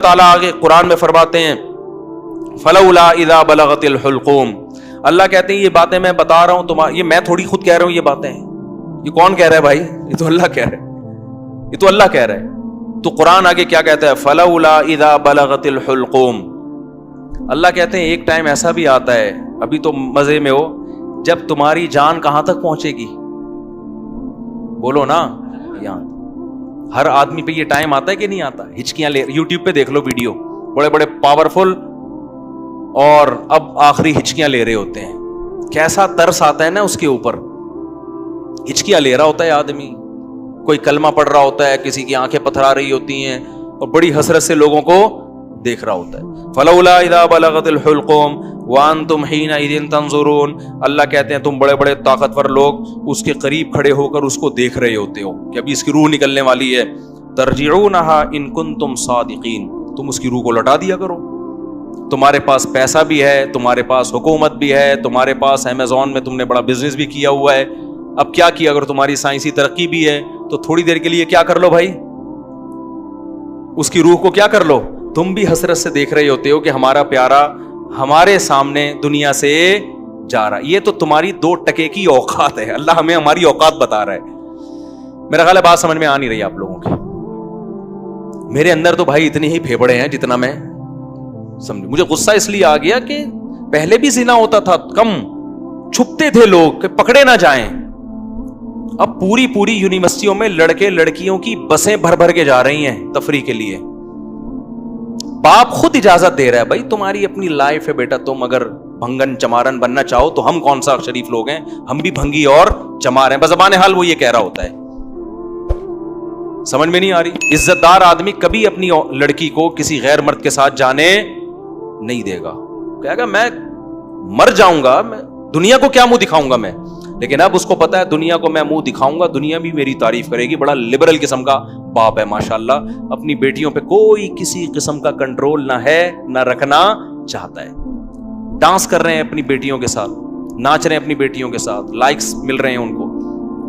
تعالیٰ آگے قرآن میں فرماتے ہیں فلولا اذا بلغت الحلقوم. اللہ کہتے ہیں یہ باتیں میں بتا رہا ہوں یہ میں تھوڑی خود کہہ رہا ہوں، یہ باتیں یہ کون کہہ رہا ہے بھائی؟ یہ تو اللہ کہہ رہا ہے، یہ تو اللہ کہہ رہا ہے. تو قرآن آگے کیا کہتا ہے؟ فلولا اذا بلغت الحلقوم. اللہ کہتے ہیں ایک ٹائم ایسا بھی آتا ہے، ابھی تو مزے میں ہو، جب تمہاری جان کہاں تک پہنچے گی؟ بولو نا. یہاں ہر آدمی پہ یہ ٹائم آتا ہے کہ نہیں آتا؟ ہچکیاں لے، یوٹیوب پہ دیکھ لو ویڈیو، بڑے بڑے پاورفل اور اب آخری ہچکیاں لے رہے ہوتے ہیں. کیسا ترس آتا ہے نا اس کے اوپر. ہچکیاں لے رہا ہوتا ہے آدمی، کوئی کلمہ پڑھ رہا ہوتا ہے، کسی کی آنکھیں پتھرا رہی ہوتی ہیں اور بڑی حسرت سے لوگوں کو دیکھ رہا ہوتا ہے. فلولا اذا بلغت الحلقوم وانتم حینئذ تنظرون. اللہ کہتے ہیں تم بڑے بڑے طاقتور لوگ اس کے قریب کھڑے ہو کر اس کو دیکھ رہے ہوتے ہو کہ ابھی اس کی روح نکلنے والی ہے. ترجعونها ان کنتم صادقین. تم اس کی روح کو لوٹا دیا کرو. تمہارے پاس پیسہ بھی ہے، تمہارے پاس حکومت بھی ہے، تمہارے پاس امیزون میں تم نے بڑا بزنس بھی کیا ہوا ہے. اب کیا کیا؟ اگر تمہاری سائنسی ترقی بھی ہے تو تھوڑی دیر کے لیے کیا کر لو بھائی؟ اس کی روح کو کیا کر لو؟ تم بھی حسرت سے دیکھ رہے ہوتے ہو کہ ہمارا پیارا ہمارے سامنے دنیا سے جا رہا. یہ تو تمہاری 2 ٹکے کی اوقات ہے. اللہ ہمیں ہماری اوقات بتا رہا ہے. میرا خیال ہے بات سمجھ میں آ نہیں رہی آپ لوگوں کی. میرے اندر تو بھائی اتنے ہی پھیپڑے ہیں جتنا میں سمجھ. مجھے غصہ اس لیے آ گیا کہ پہلے بھی زنا ہوتا تھا، کم چھپتے تھے لوگ کہ پکڑے نہ جائیں. اب پوری یونیورسٹیوں میں لڑکے لڑکیوں کی بسیں بھر بھر کے جا رہی ہیں تفریح کے لیے. باپ خود اجازت دے رہا ہے بھائی تمہاری اپنی لائف ہے بیٹا، تم اگر بھنگن چمارن بننا چاہو تو ہم کون سا شریف لوگ ہیں، ہم بھی بھنگی اور چمار ہیں. بزبان حال وہ یہ کہہ رہا ہوتا ہے. سمجھ میں نہیں آ رہی؟ عزت دار آدمی کبھی اپنی لڑکی کو کسی غیر مرد کے ساتھ جانے نہیں دے گا. کہے گا میں مر جاؤں گا، میں دنیا کو کیا منہ دکھاؤں گا میں. لیکن اب اس کو پتا ہے دنیا کو میں منہ دکھاؤں گا، دنیا بھی میری تعریف کرے گی. بڑا لبرل قسم کا باپ ہے ماشاءاللہ. اپنی بیٹیوں پہ کوئی کسی قسم کا کنٹرول نہ ہے، نہ رکھنا چاہتا ہے. ڈانس کر رہے ہیں اپنی بیٹیوں کے ساتھ، ناچ رہے ہیں اپنی بیٹیوں کے ساتھ، لائکس مل رہے ہیں ان کو،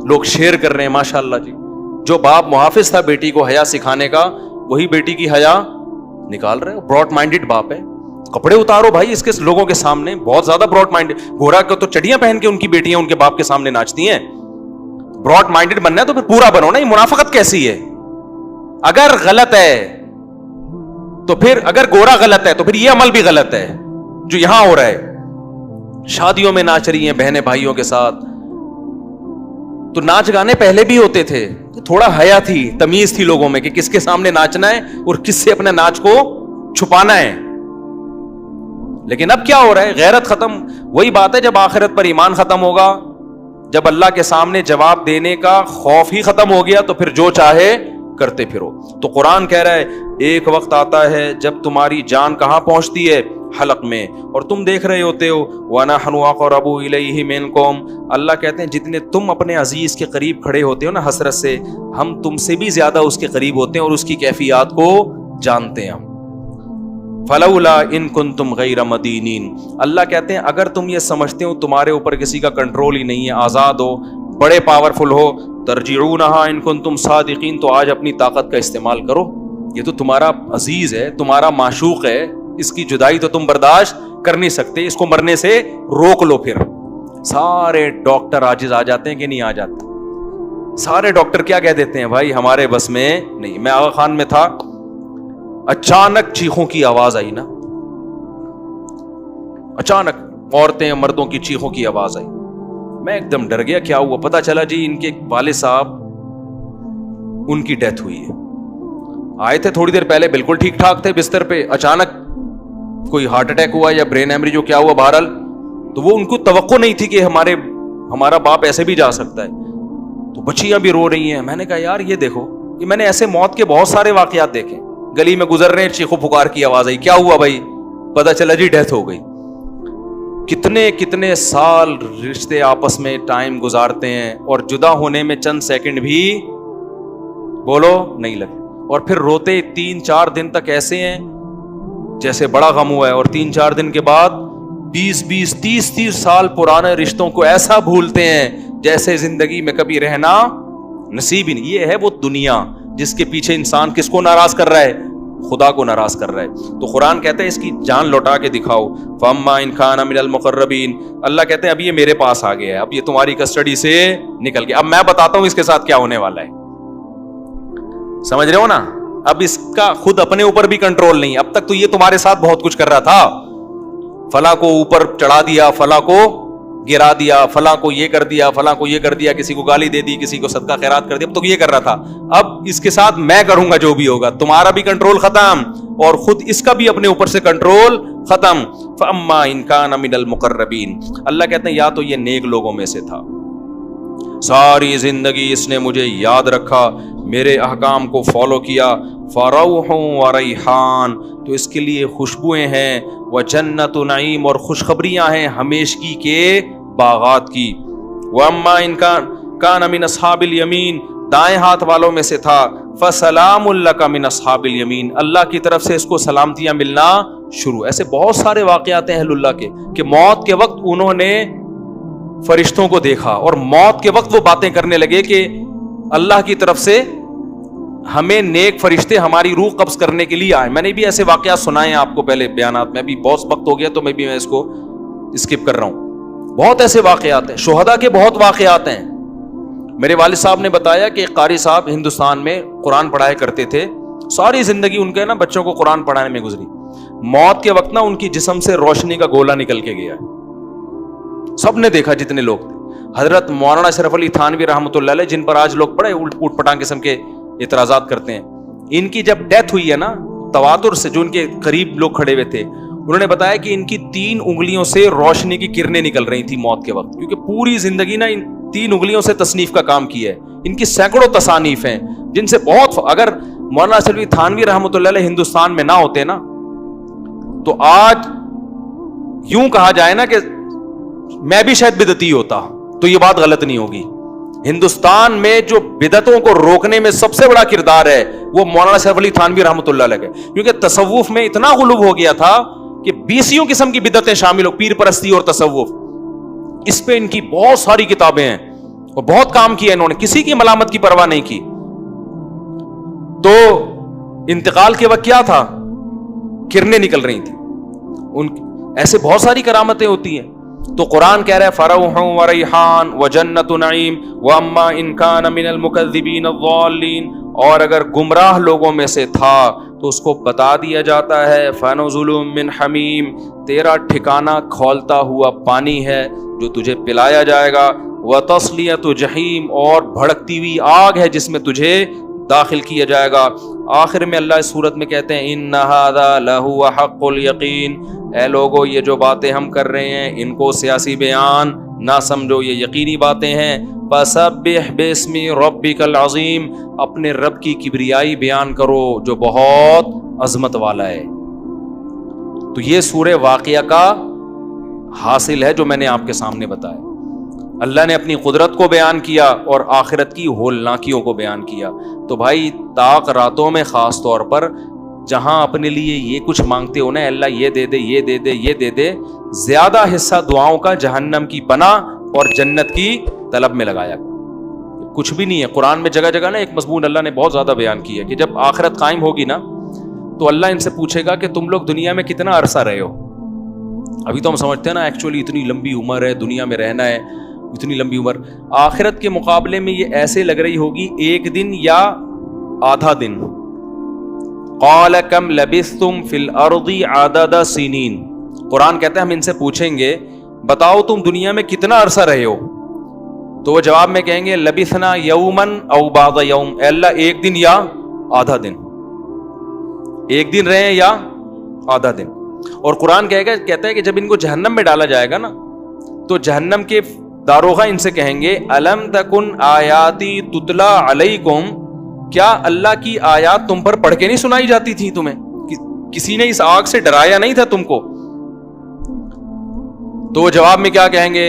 لوگ شیئر کر رہے ہیں ماشاءاللہ جی. جو باپ محافظ تھا بیٹی کو حیا سکھانے کا، وہی بیٹی کی حیا نکال رہے ہیں. براڈ مائنڈڈ باپ ہے. کپڑے اتارو بھائی اس کے لوگوں کے سامنے، بہت زیادہ براڈ مائنڈ. گورا کو تو چڑیاں پہن کے ان کی بیٹیاں ان کے باپ کے سامنے ناچتی ہیں. براڈ مائنڈڈ بننا ہے تو پھر پورا بنو نا. یہ منافقت کیسی ہے؟ اگر غلط ہے تو پھر، اگر گورا غلط ہے تو پھر یہ عمل بھی غلط ہے جو یہاں ہو رہا ہے. شادیوں میں ناچ رہی ہیں بہنیں بھائیوں کے ساتھ. تو ناچ گانے پہلے بھی ہوتے تھے، تھوڑا حیا تھی، تمیز تھی لوگوں میں کہ کس کے سامنے ناچنا ہے اور کس سے اپنے ناچ کو چھپانا ہے. لیکن اب کیا ہو رہا ہے؟ غیرت ختم. وہی بات ہے جب آخرت پر ایمان ختم ہوگا، جب اللہ کے سامنے جواب دینے کا خوف ہی ختم ہو گیا تو پھر جو چاہے کرتے پھرو. تو قرآن کہہ رہا ہے ایک وقت آتا ہے جب تمہاری جان کہاں پہنچتی ہے؟ حلق میں، اور تم دیکھ رہے ہوتے ہو. وَنَحْنُ أَقْرَبُ إِلَيْهِ مِنْكُمْ. اللہ کہتے ہیں جتنے تم اپنے عزیز کے قریب کھڑے ہوتے ہو نا حسرت سے، ہم تم سے بھی زیادہ اس کے قریب ہوتے ہیں اور اس کی کیفیات کو جانتے ہیں. فلولا ان کنتم غیر مدینین. اللہ کہتے ہیں اگر تم یہ سمجھتے ہو تمہارے اوپر کسی کا کنٹرول ہی نہیں ہے، آزاد ہو، بڑے پاورفل ہو، ترجعونہا ان کنتم صادقین، تو آج اپنی طاقت کا استعمال کرو. یہ تو تمہارا عزیز ہے، تمہارا معشوق ہے، اس کی جدائی تو تم برداشت کر نہیں سکتے، اس کو مرنے سے روک لو. پھر سارے ڈاکٹر عاجز آ جاتے ہیں کہ نہیں آ جاتے؟ سارے ڈاکٹر کیا کہہ دیتے ہیں؟ بھائی ہمارے بس میں نہیں. میں آغا خان میں تھا، اچانک چیخوں کی آواز آئی نا، اچانک عورتیں مردوں کی چیخوں کی آواز آئی. میں ایک دم ڈر گیا، کیا ہوا؟ پتا چلا جی ان کے والد صاحب ان کی ڈیتھ ہوئی ہے. آئے تھے تھوڑی دیر پہلے بالکل ٹھیک ٹھاک تھے بستر پہ، اچانک کوئی ہارٹ اٹیک ہوا یا برین ہیمریج جو کیا ہوا بہرحال. تو وہ ان کو توقع نہیں تھی کہ ہمارا باپ ایسے بھی جا سکتا ہے. تو بچیاں بھی رو رہی ہیں. میں نے کہا یار یہ دیکھو، یہ میں نے ایسے موت کے بہت سارے واقعات دیکھے. گلی میں گزر رہے ہیں، چیخو پکار کی آواز آئی، کیا ہوا بھائی؟ پتا چلا جی ڈیتھ ہو گئی. کتنے سال رشتے آپس میں ٹائم گزارتے ہیں اور جدا ہونے میں چند سیکنڈ بھی بولو نہیں لگے. اور پھر روتے 3-4 دن تک ایسے ہیں جیسے بڑا غم ہوا ہے، اور 3-4 دن کے بعد 20-20 30-30 سال پرانے رشتوں کو ایسا بھولتے ہیں جیسے زندگی میں کبھی رہنا نصیب ہی نہیں. یہ ہے وہ دنیا جس کے پیچھے انسان کس کو ناراض کر رہا ہے؟ خدا کو ناراض کر رہا ہے. تو قرآن کہتا ہے اس کی جان لوٹا کے دکھاؤ. فَأَمَّا إِنْ كَانَ مِنَ الْمُقَرَّبِينَ, اللہ کہتے ہیں اب یہ میرے پاس آ گیا ہے, اب یہ تمہاری کسٹڈی سے نکل گیا, اب میں بتاتا ہوں اس کے ساتھ کیا ہونے والا ہے. سمجھ رہے ہو نا؟ اب اس کا خود اپنے اوپر بھی کنٹرول نہیں. اب تک تو یہ تمہارے ساتھ بہت کچھ کر رہا تھا, فلاں کو اوپر چڑھا دیا, فلاں کو گرا دیا, فلاں کو یہ کر دیا, فلاں کو یہ کر دیا, کسی کو گالی دے دی, کسی کو صدقہ خیرات کر دیا, اب تو یہ کر رہا تھا. اب اس کے ساتھ میں کروں گا جو بھی ہوگا, تمہارا بھی کنٹرول ختم اور خود اس کا بھی اپنے اوپر سے کنٹرول ختم. فَأَمَّا إِنْ كَانَ مِنَ الْمُقَرَّبِينَ, اللہ کہتے ہیں یا تو یہ نیک لوگوں میں سے تھا, ساری زندگی اس نے مجھے یاد رکھا, میرے احکام کو فالو کیا, فَرَوْحٌ وَرَيْحَانٌ, تو اس کے لیے خوشبوئیں ہیں, وَجَنَّتُ نَعِيمٌ, اور خوشخبریاں ہیں ہمیشگی کے باغات کی. وَأَمَّا إِنْ كَانَ مِنْ أَصْحَابِ الْيَمِينَ, دائیں ہاتھ والوں میں سے تھا, فَسَلَامٌ لَكَ مِنْ أَصْحَابِ الْيَمِينَ, اللہ کی طرف سے اس کو سلامتیاں ملنا شروع. ایسے بہت سارے واقعات ہیں اہل اللہ کے کہ موت کے وقت انہوں نے فرشتوں کو دیکھا اور موت کے وقت وہ باتیں کرنے لگے کہ اللہ کی طرف سے ہمیں نیک فرشتے ہماری روح قبض کرنے کے لیے آئے. میں نے بھی ایسے واقعات سنائے ہیں آپ کو پہلے بیانات میں, ابھی بہت وقت ہو گیا تو میں اس کو اسکپ کر رہا ہوں. بہت ایسے واقعات ہیں, شہداء کے بہت واقعات ہیں. میرے والد صاحب نے بتایا کہ قاری صاحب ہندوستان میں قرآن پڑھایا کرتے تھے, ساری زندگی ان کے نا بچوں کو قرآن پڑھانے میں گزری. موت کے وقت نا ان کی جسم سے روشنی کا گولا نکل کے گیا, سب نے دیکھا جتنے لوگ تھے. حضرت مولانا اشرف علی تھانوی رحمۃ اللہ علیہ, جن پر آج لوگ بڑے اوٹ پٹانگ قسم کے اعتراضات کرتے ہیں, ان کی جب ڈیتھ ہوئی ہے نا, تواتر سے جو ان کے قریب لوگ کھڑے ہوئے تھے, انہوں نے بتایا کہ ان کی 3 انگلیوں سے روشنی کی کرنیں نکل رہی تھی موت کے وقت, کیونکہ پوری زندگی نا ان 3 انگلیوں سے تصنیف کا کام کیا ہے. ان کی سینکڑوں تصانیف ہیں جن سے بہت, اگر مولانا اشرف علی تھانوی رحمۃ اللہ علیہ ہندوستان میں نہ ہوتے نا تو آج یوں کہا جائے نا کہ میں بھی شاید بدعتی ہوتا, تو یہ بات غلط نہیں ہوگی. ہندوستان میں جو بدعتوں کو روکنے میں سب سے بڑا کردار ہے وہ مولانا اشرف علی تھانوی رحمۃ اللہ علیہ کا, کیونکہ تصوف میں اتنا غلو ہو گیا تھا کہ 20 قسم کی بدعتیں شامل ہو, پیر پرستی اور تصوف, اس پہ ان کی بہت ساری کتابیں ہیں اور بہت کام کیا انہوں نے, کسی کی ملامت کی پرواہ نہیں کی. تو انتقال کے وقت کیا تھا, کرنیں نکل رہی تھی ان, ایسے بہت ساری کرامتیں ہوتی ہیں. تو قرآن کہہ رہا ہے فروح وریحان وجنت نعیم واما ان کان من المکذبین الضالین, اور اگر گمراہ لوگوں میں سے تھا تو اس کو بتا دیا جاتا ہے فنزل من حمیم, تیرا ٹھکانہ کھولتا ہوا پانی ہے جو تجھے پلایا جائے گا, وتصلیۃ جحیم, اور بھڑکتی ہوئی آگ ہے جس میں تجھے داخل کیا جائے گا. آخر میں اللہ اس صورت میں کہتے ہیں ان ھذا لہو حق الیقین, اے لوگو یہ جو باتیں ہم کر رہے ہیں ان کو سیاسی بیان نہ سمجھو, یہ یقینی باتیں ہیں. فسبح باسم ربک العظیم, اپنے رب کی کبریائی بیان کرو جو بہت عظمت والا ہے. تو یہ سورہ واقعہ کا حاصل ہے جو میں نے آپ کے سامنے بتایا. اللہ نے اپنی قدرت کو بیان کیا اور آخرت کی ہولناکیوں کو بیان کیا. تو بھائی طاق راتوں میں خاص طور پر جہاں اپنے لیے یہ کچھ مانگتے ہو نا, اللہ یہ دے دے یہ دے دے یہ دے دے, زیادہ حصہ دعاؤں کا جہنم کی پناہ اور جنت کی طلب میں لگایا. کچھ بھی نہیں ہے. قرآن میں جگہ جگہ نا ایک مضمون اللہ نے بہت زیادہ بیان کیا کہ جب آخرت قائم ہوگی نا تو اللہ ان سے پوچھے گا کہ تم لوگ دنیا میں کتنا عرصہ رہے ہو. ابھی تو ہم سمجھتے ہیں نا ایکچولی اتنی لمبی عمر ہے, دنیا میں رہنا ہے اتنی لمبی عمر. آخرت کے مقابلے میں یہ ایسے لگ رہی ہوگی 1 دن یا آدھا دن. قال کم لبثتم فی الارض عدد سنین, قرآن کہتا ہے ہم ان سے پوچھیں گے بتاؤ تم دنیا میں کتنا عرصہ رہے ہو, تو وہ جواب میں کہیں گے لبثنا یوما او بعض یوم, اے اللہ 1 دن یا آدھا دن, 1 دن رہے یا آدھا دن. اور قرآن کہتا ہے کہ جب ان کو جہنم میں ڈالا جائے گا نا تو جہنم کے داروغہ ان سے کہیں گے الم تکن آیاتی تتلا علیکم, کیا اللہ کی آیات تم پر پڑھ کے نہیں سنائی جاتی تھی تمہیں, کسی نے اس آگ سے ڈرایا نہیں تھا تم کو. تو وہ جواب میں کیا کہیں گے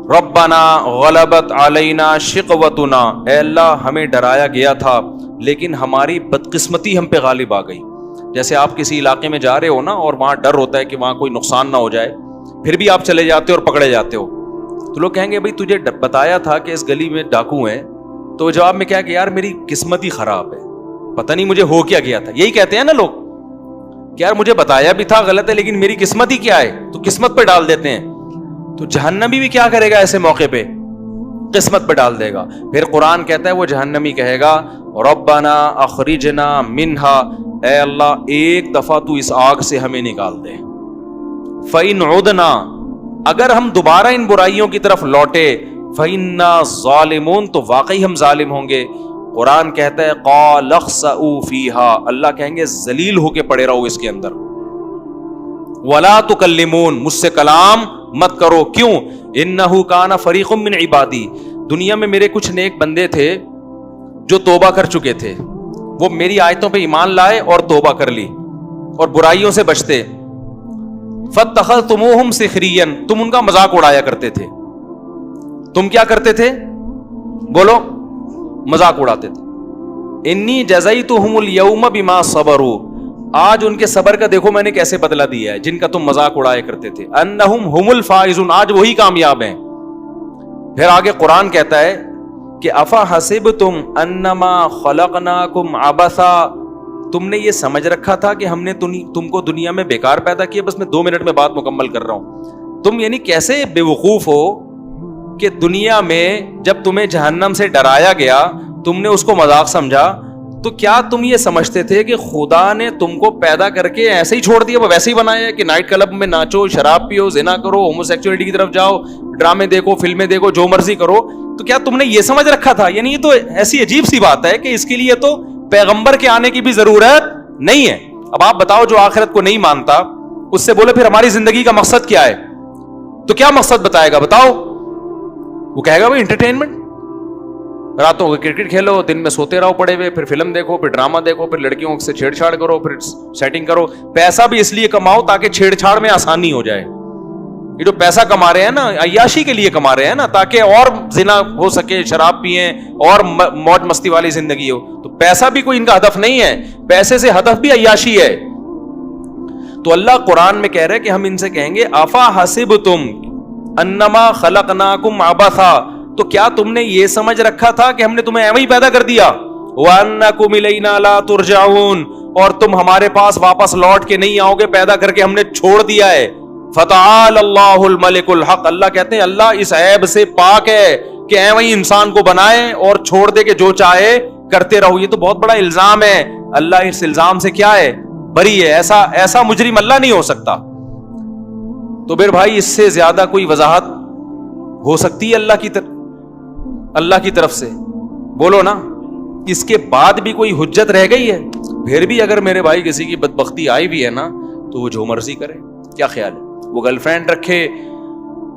ربنا غلبت علینا شقوتنا, اے اللہ ہمیں ڈرایا گیا تھا لیکن ہماری بدقسمتی ہم پہ غالب آ گئی. جیسے آپ کسی علاقے میں جا رہے ہو نا اور وہاں ڈر ہوتا ہے کہ وہاں کوئی نقصان نہ ہو جائے, پھر بھی آپ چلے جاتے ہو اور پکڑے جاتے ہو, تو لوگ کہیں گے بھائی تجھے بتایا تھا کہ اس گلی میں ڈاکو ہیں, تو جواب میں کیا کہ یار میری قسمت ہی خراب ہے, پتہ نہیں مجھے ہو کیا گیا تھا. یہی کہتے ہیں نا لوگ کہ یار مجھے بتایا بھی تھا غلط ہے لیکن میری قسمت ہی کیا ہے, تو قسمت پہ ڈال دیتے ہیں. تو جہنمی بھی کیا کرے گا ایسے موقع پہ, قسمت پہ ڈال دے گا. پھر قرآن کہتا ہے وہ جہنمی کہے گا ربنا اخرجنا منہا, اے اللہ ایک دفعہ تو اس آگ سے ہمیں نکال دے. فَإِنْ عُدْنَا, اگر ہم دوبارہ ان برائیوں کی طرف لوٹے, فَإِنَّا ظَالِمُونَ, تو واقعی ہم ظالم ہوں گے. قرآن کہتا ہے قَالَ اخْسَئُوا فِيهَا, اللہ کہیں گے ذلیل ہو کے پڑے رہو اس کے اندر. وَلَا تُكَلِّمُونَ, مجھ سے کلام مت کرو. کیوں؟ إِنَّهُ كَانَ فَرِيقٌ مِّنْ عِبَادِي, دنیا میں میرے کچھ نیک بندے تھے جو توبہ کر چکے تھے, وہ میری آیتوں پہ ایمان لائے اور توبہ کر لی اور برائیوں سے بچتے. فَاتَّخَذْتُمُوهُمْ سِخْرِيًّا, تم ان کا مذاق اڑایا کرتے تھے. تم کیا کرتے تھے؟ بولو, مذاق اڑاتے تھے. انی جزیتہم اليوم بما صبروا, آج ان کے صبر کا دیکھو میں نے کیسے بدلہ دیا ہے جن کا تم مذاق اڑایا کرتے تھے. انہم ہم الفائزون, آج وہی کامیاب ہیں. پھر آگے قرآن کہتا ہے کہ افا حسبتم انما خلقناکم عبثا, تم نے یہ سمجھ رکھا تھا کہ ہم نے تم کو دنیا میں بیکار پیدا کیا. بس میں 2 منٹ میں بات مکمل کر رہا ہوں. تم یعنی کیسے بے وقوف ہو کہ دنیا میں جب تمہیں جہنم سے ڈرایا گیا تم نے اس کو مذاق سمجھا, تو کیا تم یہ سمجھتے تھے کہ خدا نے تم کو پیدا کر کے ایسے ہی چھوڑ دیا, وہ ویسے ہی بنایا ہے کہ نائٹ کلب میں ناچو, شراب پیو, زنا کرو, ہومو سیکچولیٹی کی طرف جاؤ, ڈرامے دیکھو, فلمیں دیکھو, جو مرضی کرو. تو کیا تم نے یہ سمجھ رکھا تھا؟ یعنی یہ تو ایسی عجیب سی بات ہے کہ اس کے لیے تو پیغمبر کے آنے کی بھی ضرورت نہیں ہے. اب آپ بتاؤ جو آخرت کو نہیں مانتا اس سے بولے پھر ہماری زندگی کا مقصد کیا ہے, تو کیا مقصد بتائے گا بتاؤ؟ وہ کہے گا بھائی انٹرٹینمنٹ, راتوں کو کرکٹ کھیلو, دن میں سوتے رہو پڑے ہوئے, پھر فلم دیکھو, پھر ڈرامہ دیکھو, پھر لڑکیوں سے چھیڑ چھاڑ کرو, پھر سیٹنگ کرو. پیسہ بھی اس لیے کماؤ تاکہ چھیڑ چھاڑ میں آسانی ہو جائے. یہ جو پیسہ کما رہے ہیں نا عیاشی کے لیے کما رہے ہیں نا, تاکہ اور زنا ہو سکے, شراب پئیں اور موج مستی والی زندگی ہو. تو پیسہ بھی کوئی ان کا ہدف نہیں ہے, پیسے سے ہدف بھی عیاشی ہے. تو اللہ قرآن میں کہہ رہے کہ ہم ان سے کہیں گے افا حسبتم انما خلقناکم عبثا, تو کیا تم نے یہ سمجھ رکھا تھا کہ ہم نے تمہیں ایویں ہی پیدا کر دیا؟ وَأَنَّكُمْ إِلَيْنَا لَا تُرْجَعُونَ, اور تم ہمارے پاس واپس لوٹ کے نہیں آؤ گے, پیدا کر کے ہم نے چھوڑ دیا ہے. فَتَعَالَ اللَّهُ الْمَلِكُ الْحَقُّ, اللہ کہتے ہیں اللہ اس عیب سے پاک ہے کہ ایویں ہی انسان کو بنائے اور چھوڑ دے کہ جو چاہے کرتے رہو. یہ تو بہت بڑا الزام ہے, اللہ اس الزام سے کیا ہے؟ بری ہے. ایسا مجرم اللہ نہیں ہو سکتا. تو پھر بھائی اس سے زیادہ کوئی وضاحت ہو سکتی ہے اللہ کی طرف سے؟ بولو نا. اس کے بعد بھی کوئی حجت رہ گئی ہے؟ پھر بھی اگر میرے بھائی کسی کی بدبختی آئی بھی ہے نا تو وہ جو مرضی کرے. کیا خیال ہے؟ وہ گرل فرینڈ رکھے,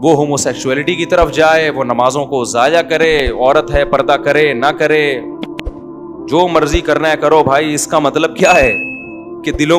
وہ ہومو سیکچولیٹی کی طرف جائے, وہ نمازوں کو ضائع کرے, عورت ہے پردہ کرے نہ کرے, جو مرضی کرنا ہے کرو بھائی. اس کا مطلب کیا ہے کہ دلوں